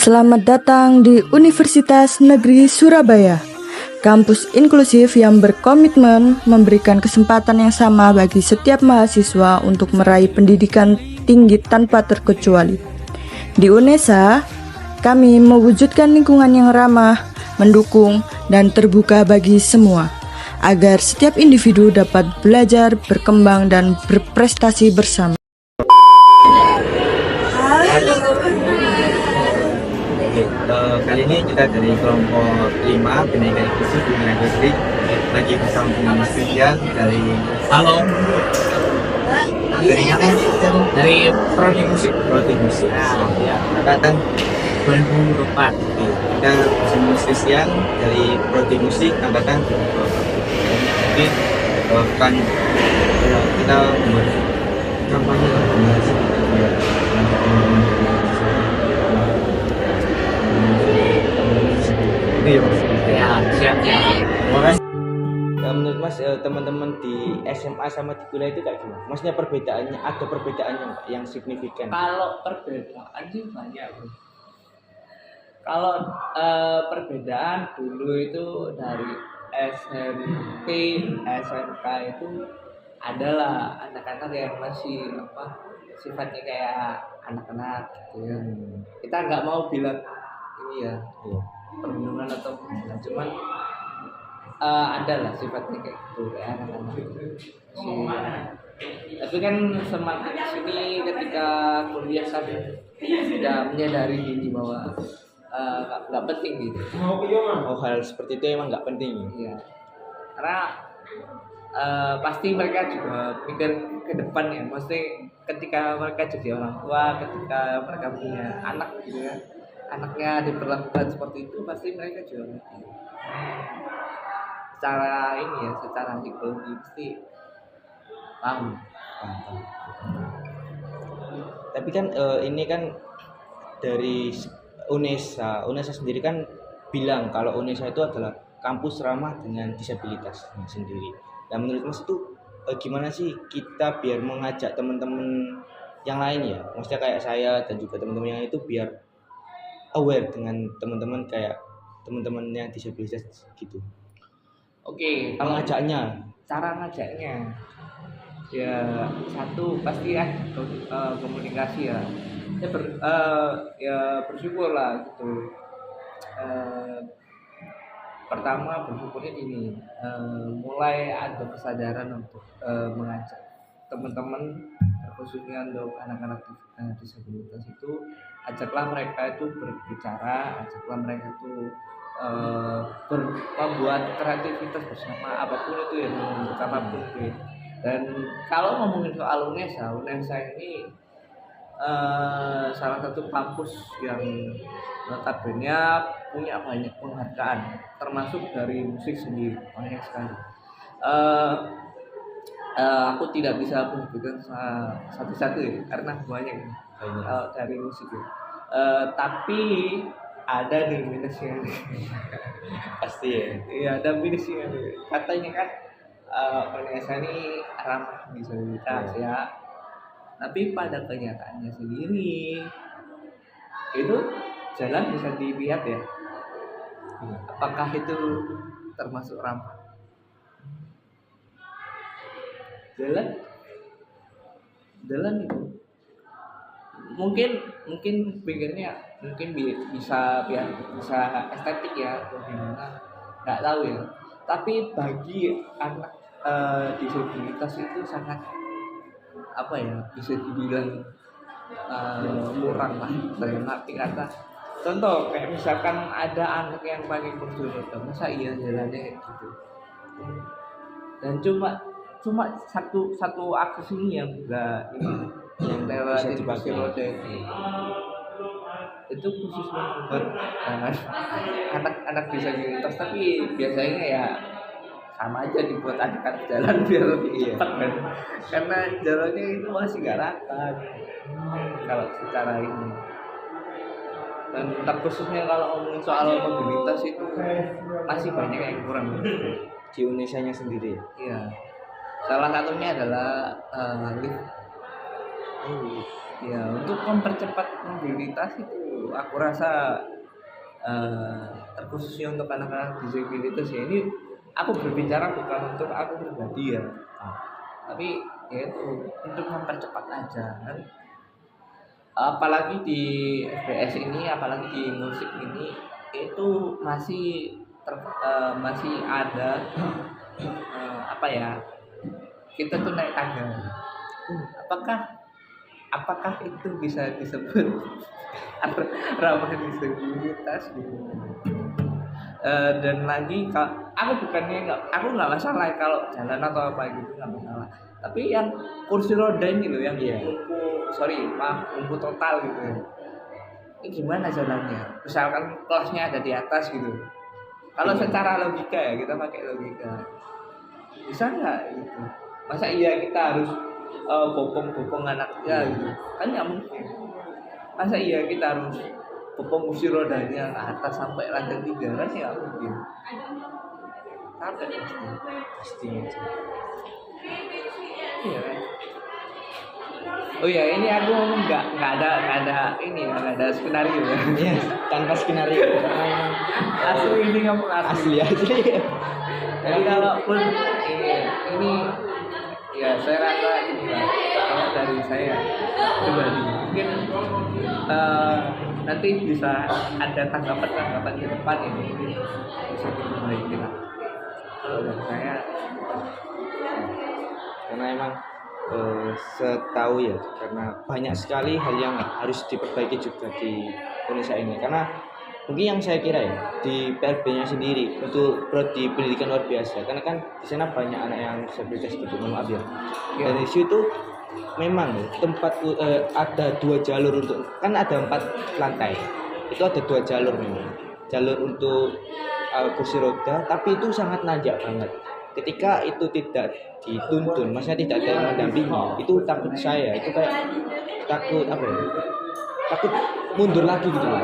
Selamat datang di Universitas Negeri Surabaya, kampus inklusif yang berkomitmen memberikan kesempatan yang sama bagi setiap mahasiswa untuk meraih pendidikan tinggi tanpa terkecuali. Di UNESA, kami mewujudkan lingkungan yang ramah, mendukung, dan terbuka bagi semua, agar setiap individu dapat belajar, berkembang, dan berprestasi bersama. Kali ini kita dari kelompok 5 pendidikan inklusif Dunia Negeri lagi bersama dengan Christian dari Halo. Dari mana? Dari Prodi Musik. Ya, angkatan 2024. kita bersama Christian dari Prodi Musik angkatan 2024. Jadi kan kita membuat kampanye Ya, siap. menurut Mas teman-teman di SMA sama di kuliah itu kayak gimana? Maksudnya perbedaannya, ada perbedaannya nggak yang signifikan? Kalau perbedaan sih banyak, bro. Kalau perbedaan dulu itu dari SMP, SMK itu adalah anak-anak yang masih sifatnya kayak anak-anak gitu ya. Kita nggak mau bilang ini ya perlindungan atau gimana, cuman ada lah sifatnya kayak gitu kayak anak-anak tapi kan semakin sini ketika kuliah kan sudah menyadari ini bahwa nggak penting gitu. Hal seperti itu emang nggak penting. Iya, karena pasti mereka juga mikir ke depan ya, mesti ketika mereka jadi orang tua, ketika mereka punya anak gitu ya, anaknya diperlakukan seperti itu, pasti mereka juga mikir secara ini ya, secara psikologi pasti paham. Tapi kan ini kan dari UNESA sendiri kan bilang kalau UNESA itu adalah kampus ramah dengan disabilitas sendiri. Nah menurut Mas itu gimana sih kita biar mengajak teman-teman yang lain ya, maksudnya kayak saya dan juga teman-teman yang itu biar aware dengan teman-teman kayak teman-teman yang disabilitas gitu. Oke, Kalau ngajaknya, cara ngajaknya ya satu pasti ya komunikasi ya. Ya bersyukur lah gitu. Pertama bersyukurnya gini, mulai ada kesadaran untuk mengajak teman-teman khususnya untuk anak-anak disabilitas itu, ajaklah mereka itu berbicara, ajaklah mereka itu membuat kreativitas bersama apapun itu ya, untuk apapun itu ya. Dan kalau ngomongin soal UNESA ini salah satu kampus yang notabene punya banyak penghargaan, termasuk dari musik sendiri, banyak sekali. Aku tidak bisa menyebutkan satu-satu ya, karena banyak dari musik ya. Tapi ada nih minusnya nih. pasti ya. Iya, ada minusnya nih. Katanya kan UNESA ini ramah disabilitas ya. Tapi pada kenyataannya sendiri itu jalan bisa dilihat ya. Apakah itu termasuk ramah? Jalan itu mungkin pikirnya mungkin bisa estetik ya atau gimana, nggak tahu ya. Tapi bagi anak disabilitas itu sangat bisa dibilang murah lah dalam arti kata. Contoh kayak misalkan ada anak yang pakai kursi roda, masa iya jalannya kayak gitu? Dan cuma satu akses ini yang enggak yang lewat kursi roda itu khusus buat anak-anak disabilitas, tapi biasanya ya sama aja dibuat anak-anak jalan biar lebih cepat kan, karena jalannya itu masih gak rata kalau secara ini. Dan terkhususnya kalau ngomongin soal mobilitas itu masih banyak yang kurang Di UNESA-nya sendiri. iya. Salah satunya adalah lift. Ya, untuk mempercepat mobilitas itu aku rasa terkhususnya untuk anak-anak disabilitas ya, ini aku berbicara bukan untuk aku pribadi ya, tapi ya itu untuk mempercepat aja kan, apalagi di FBS ini, apalagi di musik ini itu masih ada apa ya, kita tuh naik tangga. Apakah itu bisa disebut ramah disabilitas gitu? Dan lagi aku nggak masalah kalau jalan atau apa gitu, nggak masalah. Tapi yang kursi roda ini loh, yang lumpuh total gitu. Ini gimana jalannya? Misalkan kelasnya ada di atas gitu. Kalau secara logika ya, kita pakai logika, bisa nggak gitu? Masa iya kita harus bopong anaknya gitu? Kan nggak mungkin. Masa iya kita harus bopong kursi rodanya ke atas sampai lantai 3? Kan nggak mungkin. Capek pasti. Iya kan? Oh iya, ini aku nggak ada skenario ya. Iya, tanpa skenario. Asli ini kamu asli. Jadi kalaupun ini ya saya rasa ini lah, kalau dari saya pribadi mungkin nanti bisa ada tanggapan di depan ini bisa diperbaiki lah. Kalau dari saya, Karena emang setahu ya, karena banyak sekali hal yang harus diperbaiki juga di Indonesia ini. Karena mungkin yang saya kira ya, di PLB-nya sendiri untuk prodi pendidikan luar biasa, karena kan di sana banyak anak yang disabilitas gitu, mohon maaf ya. Dari situ memang tempat ada 2 jalur untuk, kan ada 4 lantai, itu ada 2 jalur memang, jalur untuk kursi roda, tapi itu sangat nanjak banget. Ketika itu tidak dituntun, maksudnya tidak ada yang mendampingi, itu takut saya, itu kayak takut apa ya? Takut mundur lagi gitu loh.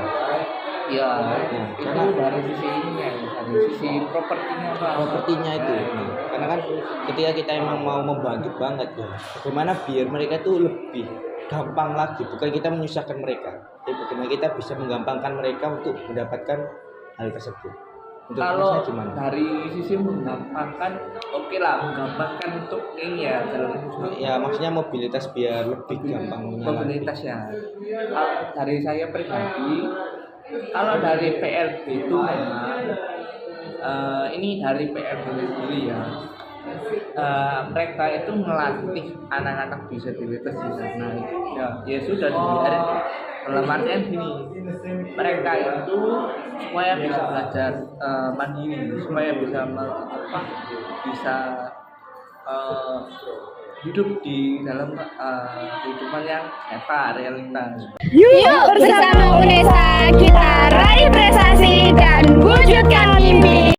ya Nah, itu karena dari sisi ininya, dari sisi propertinya apa? propertinya itu. Nah, karena kan ketika kita emang mau membantu banget ya, bagaimana biar mereka tuh lebih gampang lagi, bukan kita menyusahkan mereka, tapi bagaimana kita bisa menggampangkan mereka untuk mendapatkan hal tersebut. Untuk Kalau Mas gimana? dari sisi menggampangkan, oke lah, menggampangkan untuk ini ya, jalan Ya maksudnya mobilitas biar lebih gampangnya lagi. mobilitas ya. Kalau dari saya pribadi, kalau dari PLB itu memang ini dari PLB sendiri ya, mereka itu melatih anak-anak disabilitas di sana itu ya sudah dibiarin. Dalam artian gini, mereka itu supaya bisa belajar mandiri, supaya bisa hidup di dalam kehidupan yang nyata, realitas. Yuk bersama UNESA kita raih prestasi dan wujudkan mimpi.